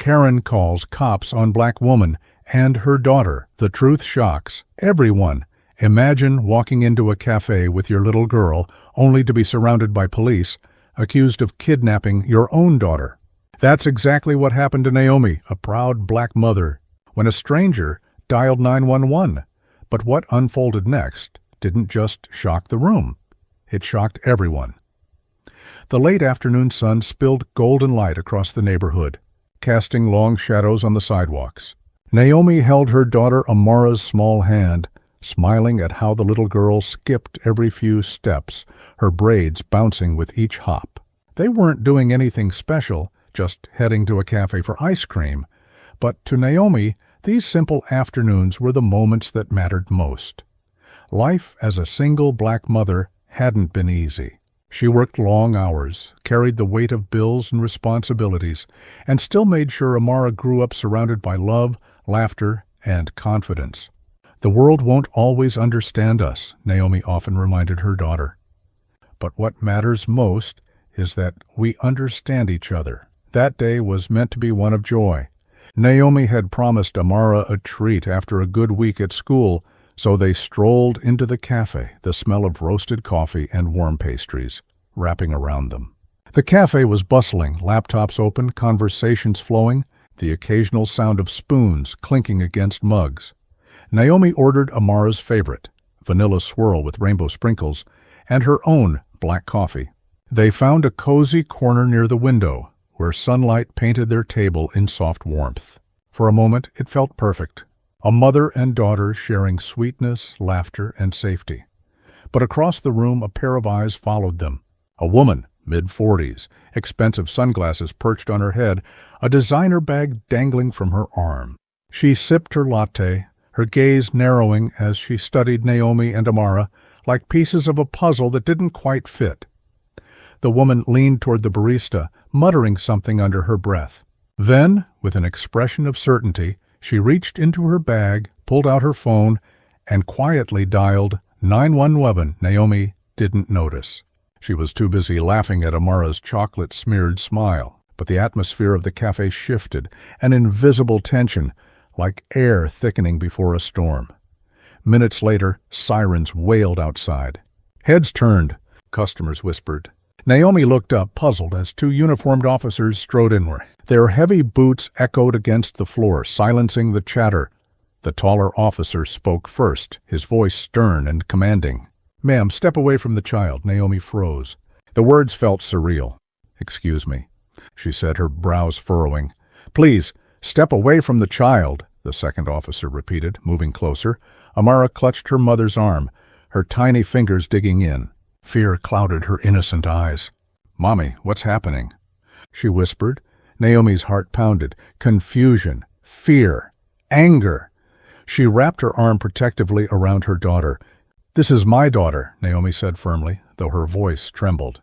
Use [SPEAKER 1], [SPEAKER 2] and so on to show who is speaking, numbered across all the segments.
[SPEAKER 1] Karen calls cops on black woman and her daughter. The truth shocks everyone. Imagine walking into a cafe with your little girl only to be surrounded by police, accused of kidnapping your own daughter. That's exactly what happened to Naomi, a proud black mother, when a stranger dialed 911. But what unfolded next didn't just shock the room. It shocked everyone. The late afternoon sun spilled golden light across the neighborhood, casting long shadows on the sidewalks. Naomi held her daughter Amara's small hand, smiling at how the little girl skipped every few steps, her braids bouncing with each hop. They weren't doing anything special, just heading to a cafe for ice cream. But to Naomi, these simple afternoons were the moments that mattered most. Life as a single black mother hadn't been easy. She worked long hours, carried the weight of bills and responsibilities, and still made sure Amara grew up surrounded by love, laughter, and confidence. The world won't always understand us, Naomi often reminded her daughter. But what matters most is that we understand each other. That day was meant to be one of joy. Naomi had promised Amara a treat after a good week at school, so they strolled into the cafe, the smell of roasted coffee and warm pastries wrapping around them. The cafe was bustling, laptops open, conversations flowing, the occasional sound of spoons clinking against mugs. Naomi ordered Amara's favorite, vanilla swirl with rainbow sprinkles, and her own black coffee. They found a cozy corner near the window, where sunlight painted their table in soft warmth. For a moment, it felt perfect. A mother and daughter sharing sweetness, laughter, and safety. But across the room, a pair of eyes followed them. A woman, mid-40s, expensive sunglasses perched on her head, a designer bag dangling from her arm. She sipped her latte, her gaze narrowing as she studied Naomi and Amara like pieces of a puzzle that didn't quite fit. The woman leaned toward the barista, muttering something under her breath. Then, with an expression of certainty, she reached into her bag, pulled out her phone, and quietly dialed 911. Naomi didn't notice. She was too busy laughing at Amara's chocolate-smeared smile. But the atmosphere of the cafe shifted, an invisible tension, like air thickening before a storm. Minutes later, sirens wailed outside. Heads turned, customers whispered. Naomi looked up, puzzled, as two uniformed officers strode inward. Their heavy boots echoed against the floor, silencing the chatter. The taller officer spoke first, his voice stern and commanding. "Ma'am, step away from the child." Naomi froze. The words felt surreal. "Excuse me," she said, her brows furrowing. "Please, step away from the child," the second officer repeated, moving closer. Amara clutched her mother's arm, her tiny fingers digging in. Fear clouded her innocent eyes. "Mommy, what's happening?" she whispered. Naomi's heart pounded. Confusion, fear, anger. She wrapped her arm protectively around her daughter. "This is my daughter," Naomi said firmly, though her voice trembled.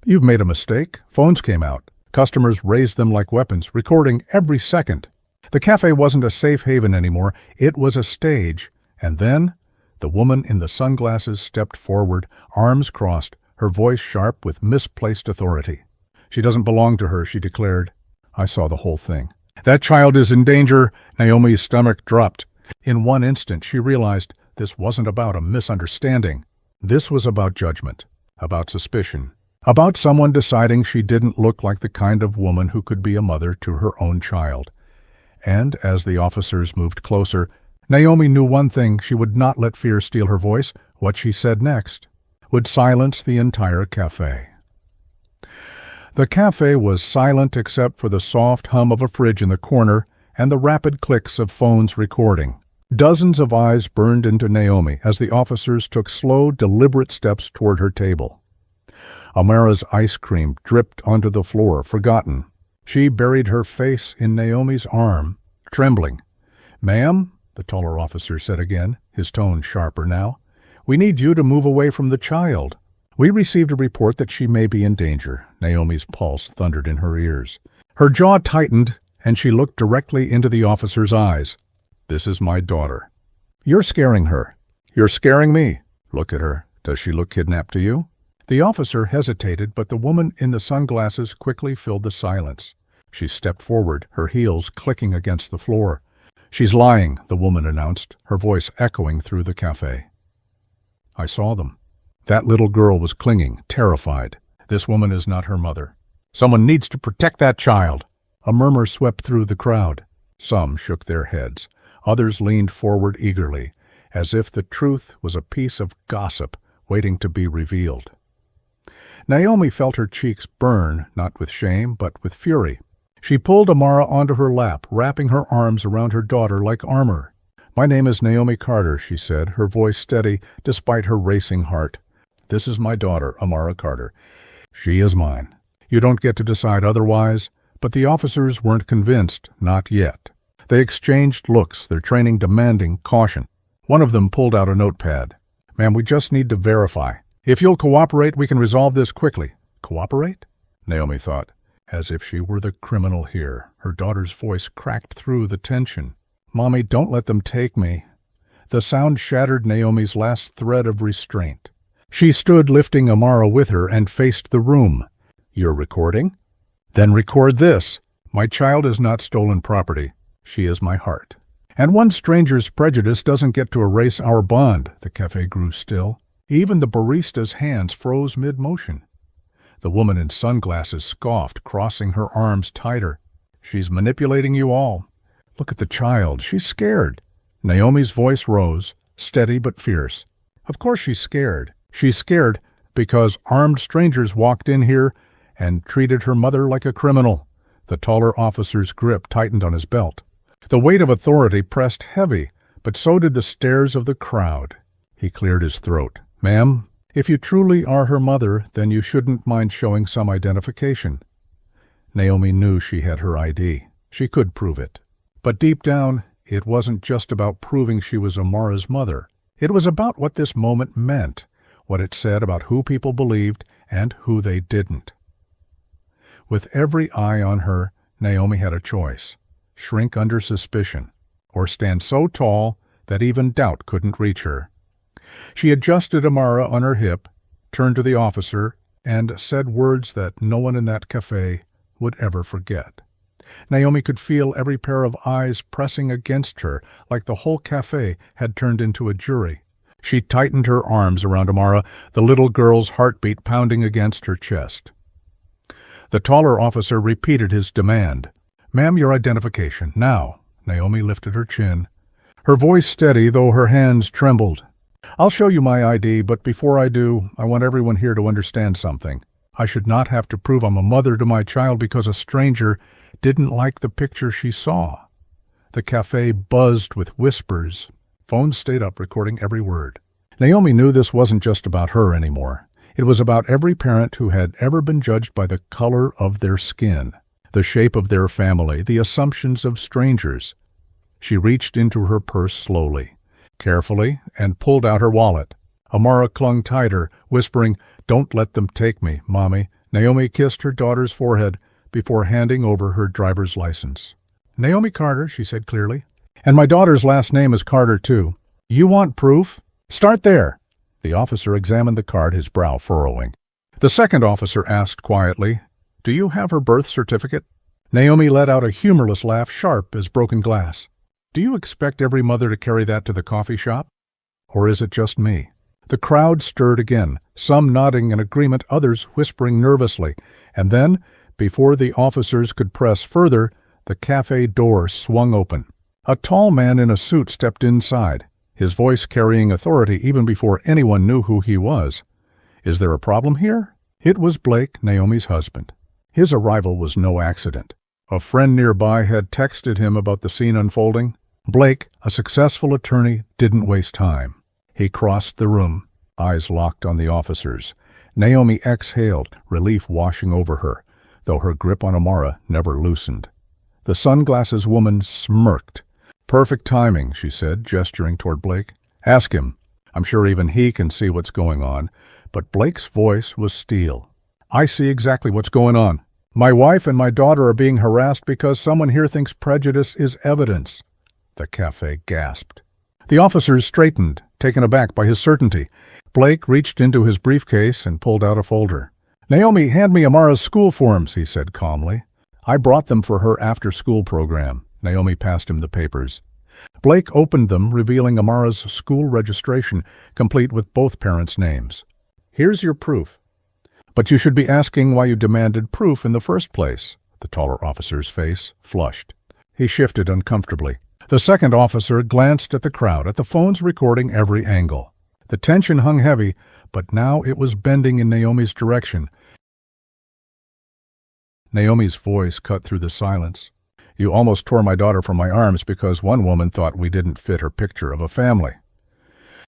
[SPEAKER 1] "You've made a mistake." Phones came out. Customers raised them like weapons, recording every second. The cafe wasn't a safe haven anymore. It was a stage. And then the woman in the sunglasses stepped forward, arms crossed, her voice sharp with misplaced authority. "She doesn't belong to her," she declared. "I saw the whole thing. That child is in danger." Naomi's stomach dropped. In one instant, she realized this wasn't about a misunderstanding. This was about judgment, about suspicion, about someone deciding she didn't look like the kind of woman who could be a mother to her own child. And as the officers moved closer, Naomi knew one thing: she would not let fear steal her voice. What she said next would silence the entire cafe. The cafe was silent except for the soft hum of a fridge in the corner and the rapid clicks of phones recording. Dozens of eyes burned into Naomi as the officers took slow, deliberate steps toward her table. Amara's ice cream dripped onto the floor, forgotten. She buried her face in Naomi's arm, trembling. "Ma'am," the taller officer said again, his tone sharper now, "we need you to move away from the child. We received a report that she may be in danger." Naomi's pulse thundered in her ears. Her jaw tightened, and she looked directly into the officer's eyes. "This is my daughter." "You're scaring her." "You're scaring me." "Look at her. Does she look kidnapped to you?" The officer hesitated, but the woman in the sunglasses quickly filled the silence. She stepped forward, her heels clicking against the floor. "She's lying," the woman announced, her voice echoing through the café. "I saw them." That little girl was clinging, terrified. "This woman is not her mother. Someone needs to protect that child." A murmur swept through the crowd. Some shook their heads. Others leaned forward eagerly, as if the truth was a piece of gossip waiting to be revealed. Naomi felt her cheeks burn, not with shame, but with fury. She pulled Amara onto her lap, wrapping her arms around her daughter like armor. "My name is Naomi Carter," she said, her voice steady despite her racing heart. "This is my daughter, Amara Carter. She is mine. You don't get to decide otherwise." But the officers weren't convinced, not yet. They exchanged looks, their training demanding caution. One of them pulled out a notepad. "Ma'am, we just need to verify. If you'll cooperate, we can resolve this quickly." "Cooperate?" Naomi thought, as if she were the criminal here. Her daughter's voice cracked through the tension. "Mommy, don't let them take me." The sound shattered Naomi's last thread of restraint. She stood lifting Amara with her and faced the room. "You're recording? Then record this. My child is not stolen property. She is my heart. And one stranger's prejudice doesn't get to erase our bond." The cafe grew still. Even the barista's hands froze mid-motion. The woman in sunglasses scoffed, crossing her arms tighter. "She's manipulating you all. Look at the child. She's scared." Naomi's voice rose, steady but fierce. "Of course she's scared. She's scared because armed strangers walked in here and treated her mother like a criminal." The taller officer's grip tightened on his belt. The weight of authority pressed heavy, but so did the stares of the crowd. He cleared his throat. "Ma'am, if you truly are her mother, then you shouldn't mind showing some identification." Naomi knew she had her ID. She could prove it. But deep down, it wasn't just about proving she was Amara's mother. It was about what this moment meant, what it said about who people believed and who they didn't. With every eye on her, Naomi had a choice: shrink under suspicion, or stand so tall that even doubt couldn't reach her. She adjusted Amara on her hip, turned to the officer, and said words that no one in that cafe would ever forget. Naomi could feel every pair of eyes pressing against her, like the whole cafe had turned into a jury. She tightened her arms around Amara, the little girl's heartbeat pounding against her chest. The taller officer repeated his demand. "Ma'am, your identification, now." Naomi lifted her chin. Her voice steady, though her hands trembled. "I'll show you my ID, but before I do, I want everyone here to understand something. I should not have to prove I'm a mother to my child because a stranger didn't like the picture she saw." The cafe buzzed with whispers. Phones stayed up, recording every word. Naomi knew this wasn't just about her anymore. It was about every parent who had ever been judged by the color of their skin, the shape of their family, the assumptions of strangers. She reached into her purse slowly, carefully, and pulled out her wallet. Amara clung tighter, whispering, "Don't let them take me, Mommy." Naomi kissed her daughter's forehead before handing over her driver's license. "Naomi Carter," she said clearly. "And my daughter's last name is Carter, too. You want proof? Start there." The officer examined the card, his brow furrowing. The second officer asked quietly, "Do you have her birth certificate?" Naomi let out a humorless laugh, sharp as broken glass. "Do you expect every mother to carry that to the coffee shop? Or is it just me?" The crowd stirred again, some nodding in agreement, others whispering nervously. And then, before the officers could press further, the cafe door swung open. A tall man in a suit stepped inside, his voice carrying authority even before anyone knew who he was. "Is there a problem here?" It was Blake, Naomi's husband. His arrival was no accident. A friend nearby had texted him about the scene unfolding. Blake, a successful attorney, didn't waste time. He crossed the room, eyes locked on the officers. Naomi exhaled, relief washing over her, though her grip on Amara never loosened. The sunglasses woman smirked. "Perfect timing," she said, gesturing toward Blake. "Ask him. I'm sure even he can see what's going on." But Blake's voice was steel. "I see exactly what's going on. My wife and my daughter are being harassed because someone here thinks prejudice is evidence." The cafe gasped. The officers straightened, taken aback by his certainty. Blake reached into his briefcase and pulled out a folder. "Naomi, hand me Amara's school forms," he said calmly. I brought them for her after-school program. Naomi passed him the papers. Blake opened them, revealing Amara's school registration, complete with both parents' names. Here's your proof. But you should be asking why you demanded proof in the first place. The taller officer's face flushed. He shifted uncomfortably. The second officer glanced at the crowd, at the phones recording every angle. The tension hung heavy, but now it was bending in Naomi's direction. Naomi's voice cut through the silence. You almost tore my daughter from my arms because one woman thought we didn't fit her picture of a family.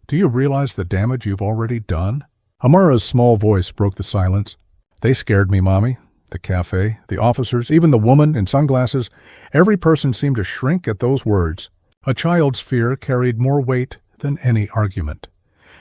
[SPEAKER 1] Do you realize the damage you've already done? Amara's small voice broke the silence. They scared me, Mommy. The cafe, the officers, even the woman in sunglasses. Every person seemed to shrink at those words. A child's fear carried more weight than any argument.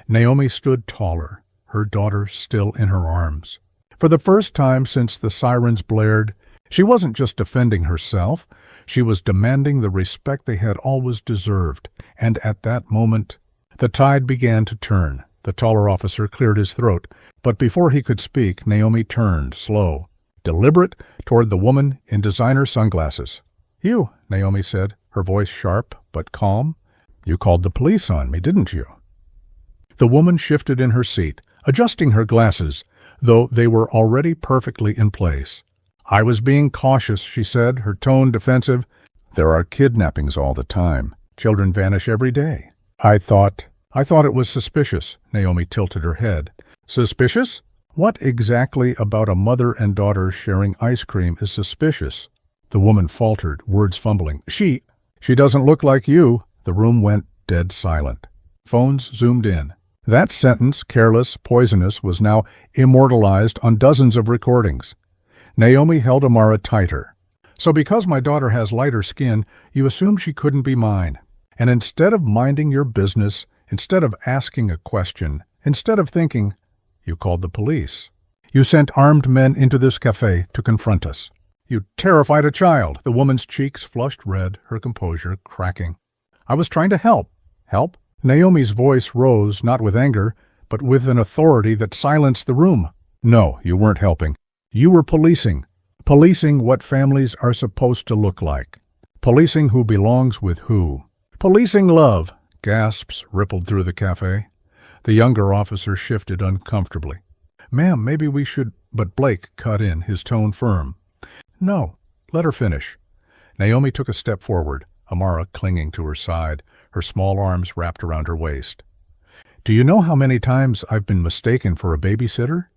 [SPEAKER 1] Naomi stood taller, her daughter still in her arms. For the first time since the sirens blared, she wasn't just defending herself, she was demanding the respect they had always deserved. And at that moment, the tide began to turn. The taller officer cleared his throat, but before he could speak, Naomi turned, slow, deliberate, toward the woman in designer sunglasses. You, Naomi said, her voice sharp but calm. You called the police on me, didn't you? The woman shifted in her seat, adjusting her glasses, though they were already perfectly in place. I was being cautious, she said, her tone defensive. There are kidnappings all the time. Children vanish every day. I thought it was suspicious. Naomi tilted her head. Suspicious? What exactly about a mother and daughter sharing ice cream is suspicious? The woman faltered, words fumbling. She doesn't look like you. The room went dead silent. Phones zoomed in. That sentence, careless, poisonous, was now immortalized on dozens of recordings. Naomi held Amara tighter. So because my daughter has lighter skin, you assume she couldn't be mine. And instead of minding your business, instead of asking a question, instead of thinking, you called the police. You sent armed men into this café to confront us. You terrified a child. The woman's cheeks flushed red, her composure cracking. I was trying to help. Help? Naomi's voice rose, not with anger, but with an authority that silenced the room. No, you weren't helping. You were policing. Policing what families are supposed to look like. Policing who belongs with who. Policing love. Gasps rippled through the café. The younger officer shifted uncomfortably. Ma'am, maybe we should... But Blake cut in, his tone firm. No, let her finish. Naomi took a step forward, Amara clinging to her side, her small arms wrapped around her waist. Do you know how many times I've been mistaken for a babysitter?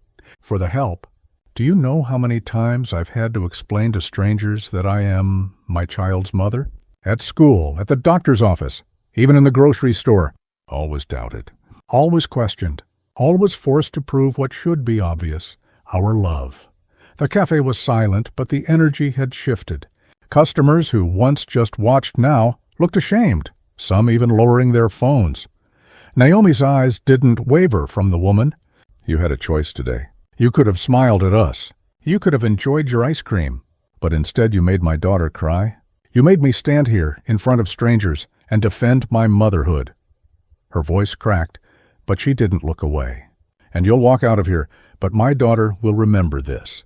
[SPEAKER 1] For the help. Do you know how many times I've had to explain to strangers that I am my child's mother? At school, at the doctor's office, even in the grocery store. Always doubted. Always questioned. Always forced to prove what should be obvious, our love. The cafe was silent, but the energy had shifted. Customers who once just watched now looked ashamed, some even lowering their phones. Naomi's eyes didn't waver from the woman. You had a choice today. You could have smiled at us. You could have enjoyed your ice cream. But instead you made my daughter cry. You made me stand here in front of strangers and defend my motherhood. Her voice cracked, but she didn't look away. And you'll walk out of here, but my daughter will remember this.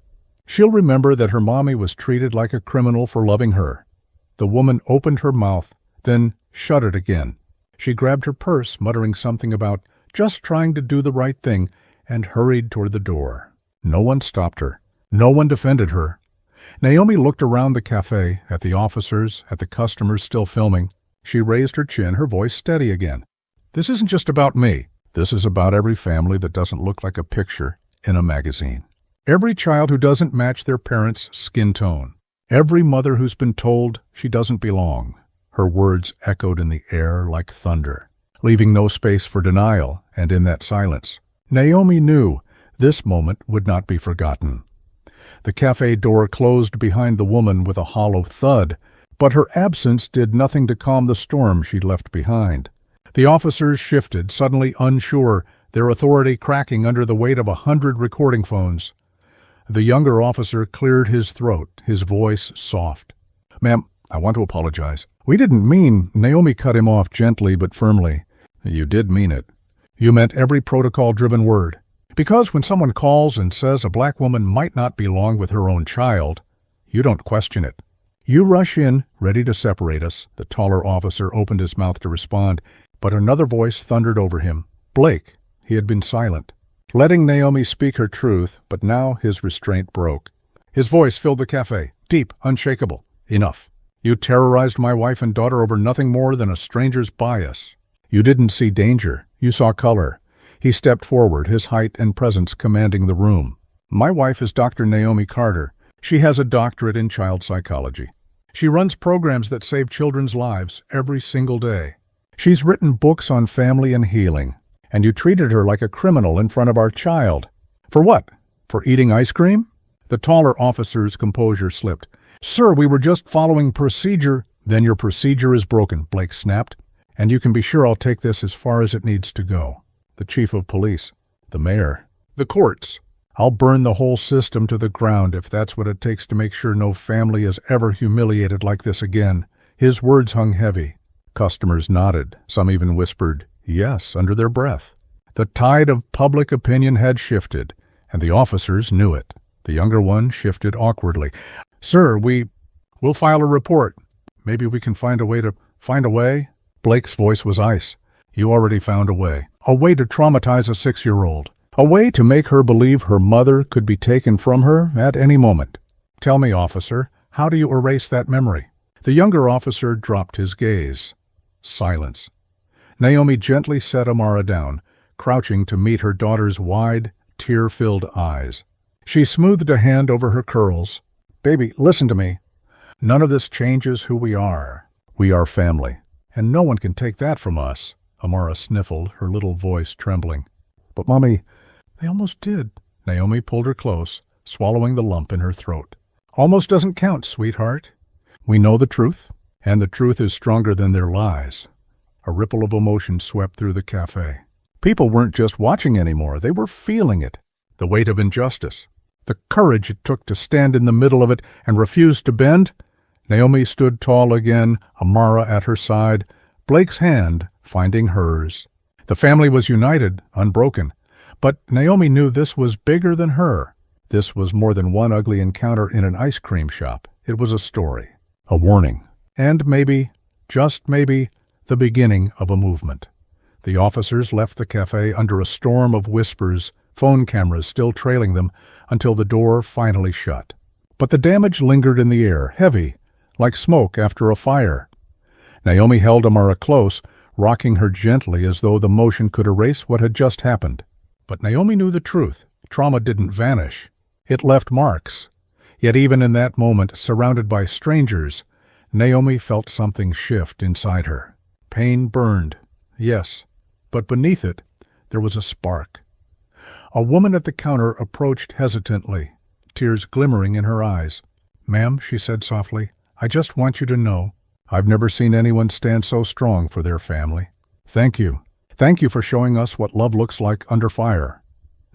[SPEAKER 1] She'll remember that her mommy was treated like a criminal for loving her. The woman opened her mouth, then shut it again. She grabbed her purse, muttering something about just trying to do the right thing, and hurried toward the door. No one stopped her. No one defended her. Naomi looked around the cafe, at the officers, at the customers still filming. She raised her chin, her voice steady again. This isn't just about me. This is about every family that doesn't look like a picture in a magazine. Every child who doesn't match their parents' skin tone. Every mother who's been told she doesn't belong. Her words echoed in the air like thunder, leaving no space for denial, and in that silence, Naomi knew this moment would not be forgotten. The cafe door closed behind the woman with a hollow thud, but her absence did nothing to calm the storm she'd left behind. The officers shifted, suddenly unsure, their authority cracking under the weight of 100 recording phones. The younger officer cleared his throat, his voice soft. Ma'am, I want to apologize. We didn't mean... Naomi cut him off gently but firmly. You did mean it. You meant every protocol-driven word. Because when someone calls and says a black woman might not belong with her own child, You don't question it. You rush in, ready to separate us. The taller officer opened his mouth to respond, but another voice thundered over him. Blake. He had been silent, letting Naomi speak her truth, but now his restraint broke. His voice filled the cafe, deep, unshakable. Enough. You terrorized my wife and daughter over nothing more than a stranger's bias. You didn't see danger. You saw color. He stepped forward, his height and presence commanding the room. My wife is Dr. Naomi Carter. She has a doctorate in child psychology. She runs programs that save children's lives every single day. She's written books on family and healing, and you treated her like a criminal in front of our child. For what? For eating ice cream? The taller officer's composure slipped. Sir, we were just following procedure. Then your procedure is broken, Blake snapped. And you can be sure I'll take this as far as it needs to go. The chief of police, the mayor, the courts. I'll burn the whole system to the ground if that's what it takes to make sure no family is ever humiliated like this again. His words hung heavy. Customers nodded. Some even whispered, yes, under their breath. The tide of public opinion had shifted, and the officers knew it. The younger one shifted awkwardly. Sir, we'll file a report. Maybe we can find a way? Blake's voice was ice. You already found a way. A way to traumatize a 6-year-old. A way to make her believe her mother could be taken from her at any moment. Tell me, officer, how do you erase that memory? The younger officer dropped his gaze. Silence. Naomi gently set Amara down, crouching to meet her daughter's wide, tear-filled eyes. She smoothed a hand over her curls. Baby, listen to me. None of this changes who we are. We are family, and no one can take that from us. Amara sniffled, her little voice trembling. But, Mommy, they almost did. Naomi pulled her close, swallowing the lump in her throat. Almost doesn't count, sweetheart. We know the truth, and the truth is stronger than their lies. A ripple of emotion swept through the cafe. People weren't just watching anymore, they were feeling it. The weight of injustice. The courage it took to stand in the middle of it and refuse to bend. Naomi stood tall again, Amara at her side, Blake's hand finding hers. The family was united, unbroken. But Naomi knew this was bigger than her. This was more than one ugly encounter in an ice cream shop. It was a story, a warning, and maybe, just maybe, the beginning of a movement. The officers left the cafe under a storm of whispers, phone cameras still trailing them, until the door finally shut. But the damage lingered in the air, heavy, like smoke after a fire. Naomi held Amara close, rocking her gently as though the motion could erase what had just happened. But Naomi knew the truth. Trauma didn't vanish. It left marks. Yet even in that moment, surrounded by strangers, Naomi felt something shift inside her. Pain burned, yes, but beneath it, there was a spark. A woman at the counter approached hesitantly, tears glimmering in her eyes. Ma'am, she said softly, I just want you to know, I've never seen anyone stand so strong for their family. Thank you. Thank you for showing us what love looks like under fire.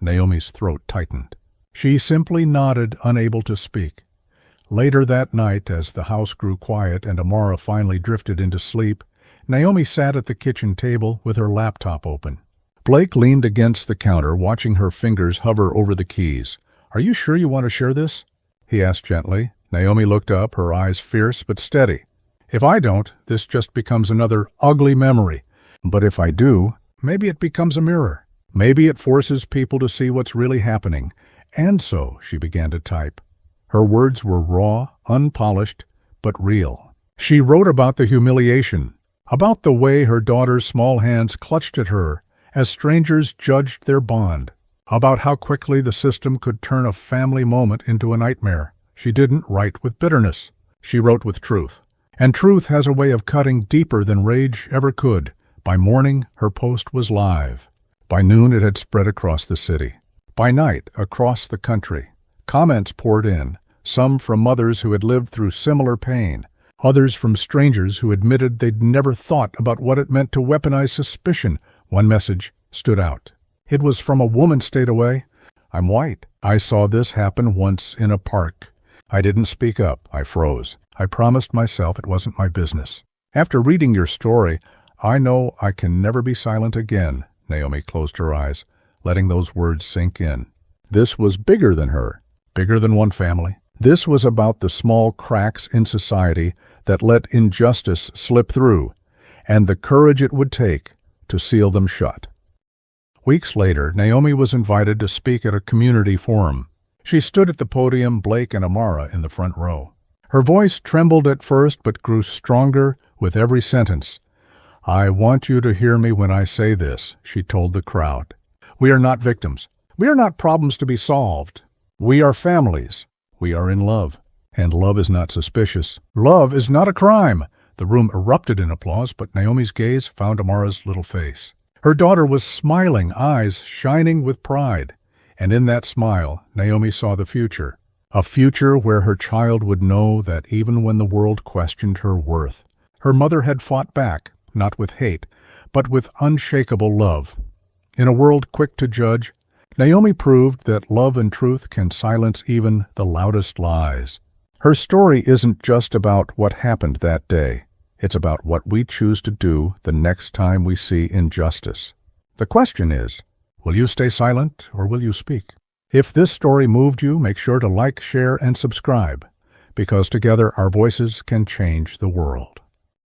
[SPEAKER 1] Naomi's throat tightened. She simply nodded, unable to speak. Later that night, as the house grew quiet and Amara finally drifted into sleep, Naomi sat at the kitchen table with her laptop open. Blake leaned against the counter, watching her fingers hover over the keys. Are you sure you want to share this? He asked gently. Naomi looked up, her eyes fierce but steady. If I don't, this just becomes another ugly memory. But if I do, maybe it becomes a mirror. Maybe it forces people to see what's really happening. And so, she began to type. Her words were raw, unpolished, but real. She wrote about the humiliation, about the way her daughter's small hands clutched at her as strangers judged their bond, about how quickly the system could turn a family moment into a nightmare. She didn't write with bitterness. She wrote with truth. And truth has a way of cutting deeper than rage ever could. By morning, her post was live. By noon, it had spread across the city. By night, across the country. Comments poured in, some from mothers who had lived through similar pain, others from strangers who admitted they'd never thought about what it meant to weaponize suspicion. One message stood out. It was from a woman stayed away. I'm white. I saw this happen once in a park. I didn't speak up. I froze. I promised myself it wasn't my business. After reading your story, I know I can never be silent again. Naomi closed her eyes, letting those words sink in. This was bigger than her, bigger than one family. This was about the small cracks in society that let injustice slip through, and the courage it would take to seal them shut. Weeks later, Naomi was invited to speak at a community forum. She stood at the podium, Blake and Amara in the front row. Her voice trembled at first but grew stronger with every sentence. "I want you to hear me when I say this," she told the crowd. "We are not victims. We are not problems to be solved. We are families. We are in love. And love is not suspicious. Love is not a crime." The room erupted in applause, but Naomi's gaze found Amara's little face. Her daughter was smiling, eyes shining with pride. And in that smile, Naomi saw the future. A future where her child would know that even when the world questioned her worth, her mother had fought back, not with hate, but with unshakable love. In a world quick to judge, Naomi proved that love and truth can silence even the loudest lies. Her story isn't just about what happened that day. It's about what we choose to do the next time we see injustice. The question is, will you stay silent or will you speak? If this story moved you, make sure to like, share, and subscribe, because together our voices can change the world.